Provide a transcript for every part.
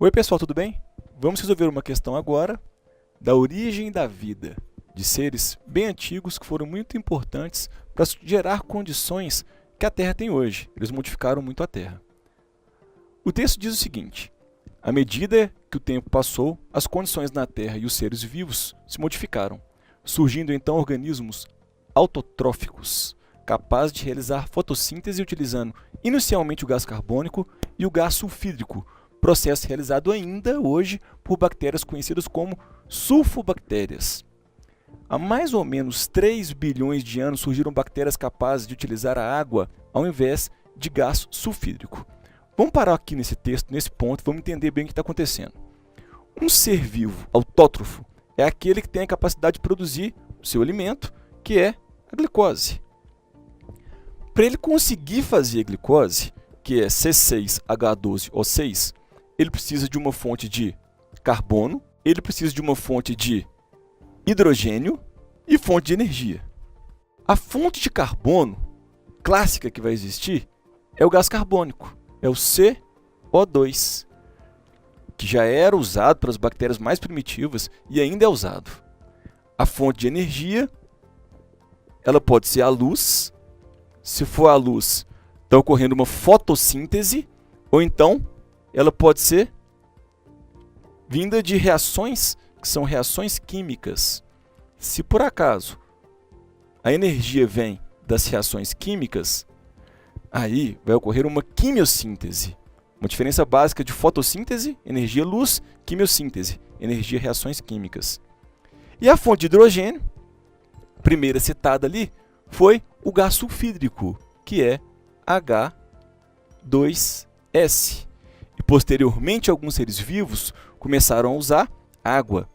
Oi pessoal, tudo bem? Vamos resolver uma questão agora da origem da vida, de seres bem antigos que foram muito importantes para gerar condições que a Terra tem hoje. Eles modificaram muito a Terra. O texto diz o seguinte: à medida que o tempo passou, as condições na Terra e os seres vivos se modificaram, surgindo então organismos autotróficos, capazes de realizar fotossíntese utilizando inicialmente o gás carbônico e o gás sulfídrico, processo realizado ainda hoje por bactérias conhecidas como sulfobactérias. Há mais ou menos 3 bilhões de anos surgiram bactérias capazes de utilizar a água ao invés de gás sulfídrico. Vamos parar aqui nesse texto, nesse ponto, vamos entender bem o que está acontecendo. Um ser vivo autótrofo é aquele que tem a capacidade de produzir o seu alimento, que é a glicose. Para ele conseguir fazer a glicose, que é C6H12O6, ele precisa de uma fonte de carbono, ele precisa de uma fonte de hidrogênio e fonte de energia. A fonte de carbono clássica que vai existir é o gás carbônico, é o CO2, que já era usado pelas bactérias mais primitivas e ainda é usado. A fonte de energia, ela pode ser a luz. Se for a luz, está ocorrendo uma fotossíntese, ou então ela pode ser vinda de reações que são reações químicas. Se por acaso a energia vem das reações químicas, aí vai ocorrer uma quimiossíntese. Uma diferença básica de fotossíntese, energia luz, quimiossíntese, energia reações químicas. E a fonte de hidrogênio, primeira citada ali, foi o gás sulfídrico, que é H2S. E posteriormente, alguns seres vivos começaram a usar água.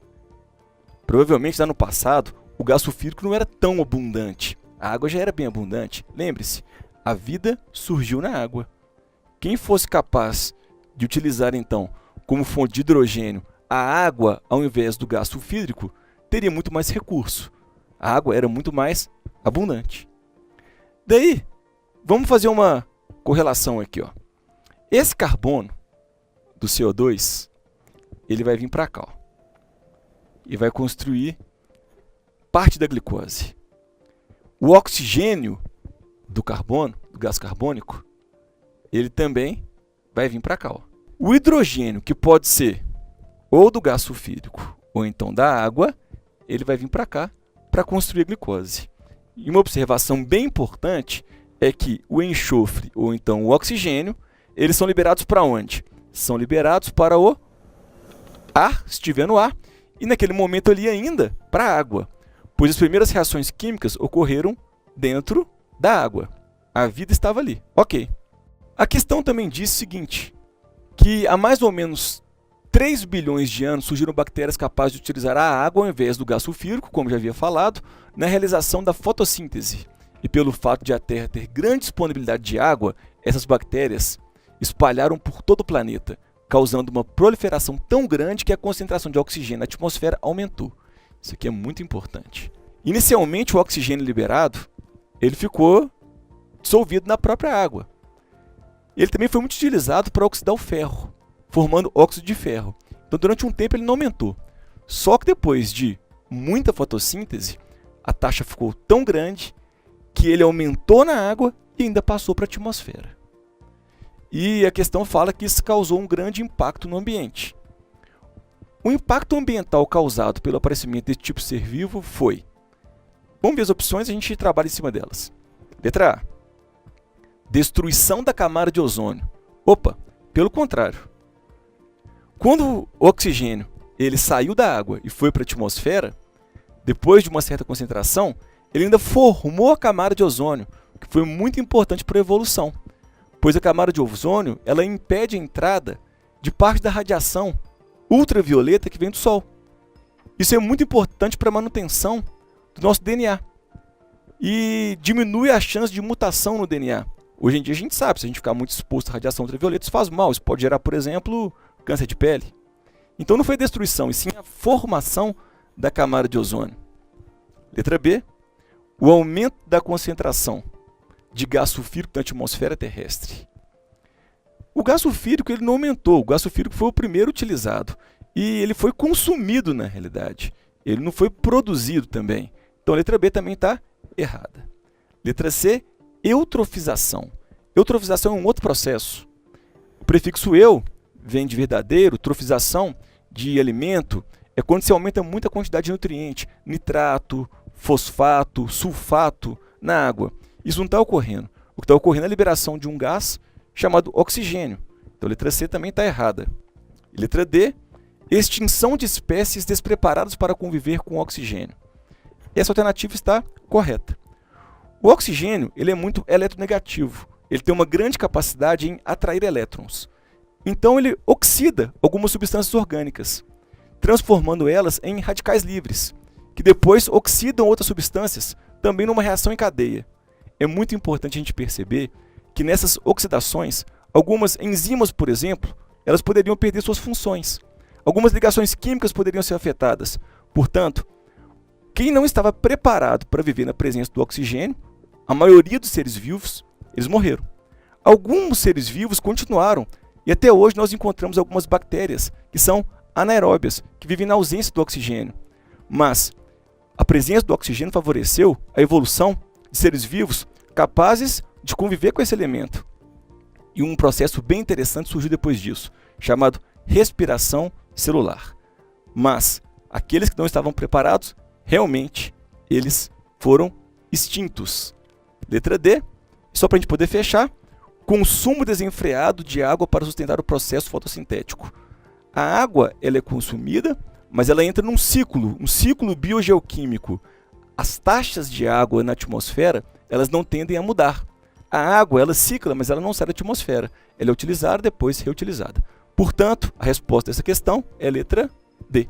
Provavelmente, lá no passado, o gás sulfídrico não era tão abundante. A água já era bem abundante. Lembre-se, a vida surgiu na água. Quem fosse capaz de utilizar, então, como fonte de hidrogênio a água ao invés do gás sulfídrico, teria muito mais recurso. A água era muito mais abundante. Daí, vamos fazer uma correlação aqui, ó. Esse carbono do CO2, ele vai vir para cá, ó, e vai construir parte da glicose. O oxigênio do carbono, do gás carbônico, ele também vai vir para cá, ó. O hidrogênio, que pode ser ou do gás sulfídrico ou então da água, ele vai vir para cá para construir a glicose. E uma observação bem importante é que o enxofre ou então o oxigênio, eles são liberados para onde? São liberados para o ar, se estiver no ar, e naquele momento ali ainda para a água, pois as primeiras reações químicas ocorreram dentro da água. A vida estava ali. Ok. A questão também diz o seguinte, que há mais ou menos 3 bilhões de anos surgiram bactérias capazes de utilizar a água ao invés do gás sulfídrico, como já havia falado, na realização da fotossíntese. E pelo fato de a Terra ter grande disponibilidade de água, essas bactérias espalharam por todo o planeta, causando uma proliferação tão grande que a concentração de oxigênio na atmosfera aumentou. Isso aqui é muito importante. Inicialmente, o oxigênio liberado, ele ficou dissolvido na própria água. Ele também foi muito utilizado para oxidar o ferro, formando óxido de ferro. Então, durante um tempo, ele não aumentou. Só que depois de muita fotossíntese, a taxa ficou tão grande que ele aumentou na água e ainda passou para a atmosfera. E a questão fala que isso causou um grande impacto no ambiente. O impacto ambiental causado pelo aparecimento desse tipo de ser vivo foi... Vamos ver as opções e a gente trabalha em cima delas. Letra A. Destruição da camada de ozônio. Opa, pelo contrário. Quando o oxigênio ele saiu da água e foi para a atmosfera, depois de uma certa concentração, ele ainda formou a camada de ozônio, que foi muito importante para a evolução, pois a camada de ozônio ela impede a entrada de parte da radiação ultravioleta que vem do Sol. Isso é muito importante para a manutenção do nosso DNA e diminui a chance de mutação no DNA. Hoje em dia a gente sabe, se a gente ficar muito exposto à radiação ultravioleta, isso faz mal, isso pode gerar, por exemplo, câncer de pele. Então não foi destruição, e sim a formação da camada de ozônio. Letra B. O aumento da concentração de gás sulfídrico na atmosfera terrestre. O gás sulfídrico ele não aumentou, o gás sulfídrico foi o primeiro utilizado. E ele foi consumido na realidade, ele não foi produzido também. Então a letra B também está errada. Letra C, eutrofização. Eutrofização é um outro processo. O prefixo eu vem de verdadeiro, trofização de alimento, é quando se aumenta muito a quantidade de nutriente, nitrato, fosfato, sulfato na água. Isso não está ocorrendo. O que está ocorrendo é a liberação de um gás chamado oxigênio. Então a letra C também está errada. E letra D, extinção de espécies despreparadas para conviver com oxigênio. Essa alternativa está correta. O oxigênio ele é muito eletronegativo. Ele tem uma grande capacidade em atrair elétrons. Então ele oxida algumas substâncias orgânicas, transformando elas em radicais livres, que depois oxidam outras substâncias, também numa reação em cadeia. É muito importante a gente perceber que nessas oxidações, algumas enzimas, por exemplo, elas poderiam perder suas funções. Algumas ligações químicas poderiam ser afetadas. Portanto, quem não estava preparado para viver na presença do oxigênio, a maioria dos seres vivos, eles morreram. Alguns seres vivos continuaram, e até hoje nós encontramos algumas bactérias que são anaeróbias, que vivem na ausência do oxigênio. Mas a presença do oxigênio favoreceu a evolução de seres vivos capazes de conviver com esse elemento. E um processo bem interessante surgiu depois disso, chamado respiração celular. Mas aqueles que não estavam preparados, realmente, eles foram extintos. Letra D, só para a gente poder fechar, consumo desenfreado de água para sustentar o processo fotossintético. A água ela é consumida, mas ela entra num ciclo biogeoquímico. As taxas de água na atmosfera, elas não tendem a mudar. A água, ela cicla, mas ela não sai da atmosfera. Ela é utilizada, depois reutilizada. Portanto, a resposta a essa questão é a letra D.